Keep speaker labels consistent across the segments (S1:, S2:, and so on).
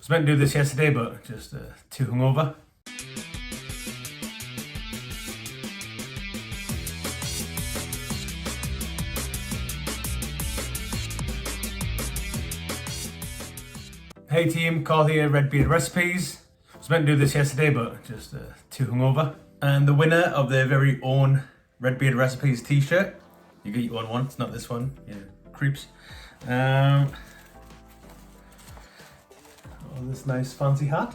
S1: was meant to do this yesterday, but just too hungover. Hey team, Carl here, Red Beard Recipes. Was meant to do this yesterday, but just too hungover. And the winner of their very own Red Beard Recipes t-shirt. You get your own one, it's not this one, yeah, creeps. Oh, this nice fancy hat.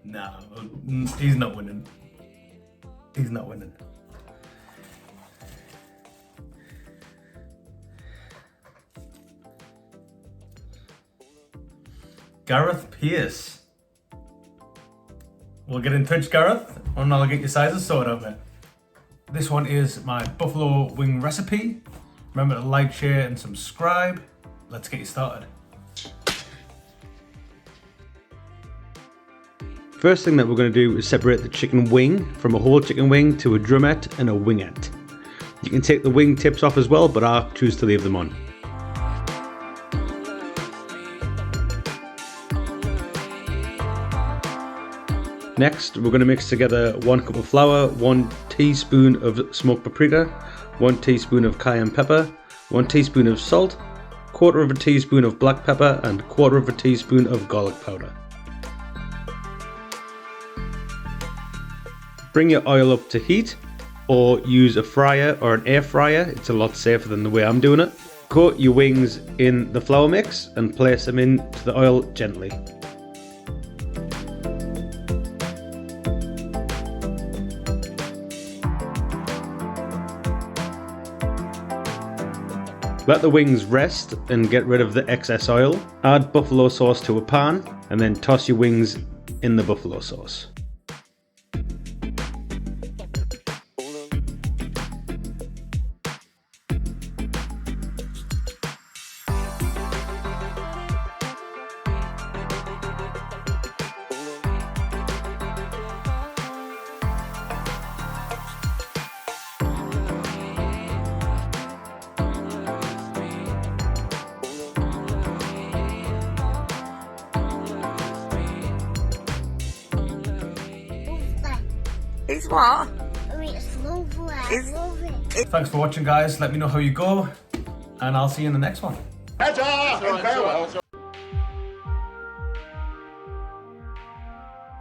S1: No, he's not winning. He's not winning. Gareth Pierce. We'll get in touch, Gareth, and I'll get your sizes sorted out, mate. This one is my buffalo wing recipe. Remember to like, share, and subscribe. Let's get you started.
S2: First thing that we're going to do is separate the chicken wing from a whole chicken wing to a drumette and a wingette. You can take the wing tips off as well, but I choose to leave them on. Next, we're going to mix together 1 cup of flour, 1 teaspoon of smoked paprika, 1 teaspoon of cayenne pepper, 1 teaspoon of salt, 1/4 teaspoon of black pepper, and 1/4 teaspoon of garlic powder. Bring your oil up to heat, or use a fryer or an air fryer. It's a lot safer than the way I'm doing it. Coat your wings in the flour mix and place them into the oil gently. Let the wings rest and get rid of the excess oil. Add buffalo sauce to a pan and then toss your wings in the buffalo sauce.
S3: It's what?
S4: It's lovely.
S3: It's-
S4: Love it.
S1: Thanks for watching, guys. Let me know how you go, and I'll see you in the next one.
S5: Ta-ta and farewell.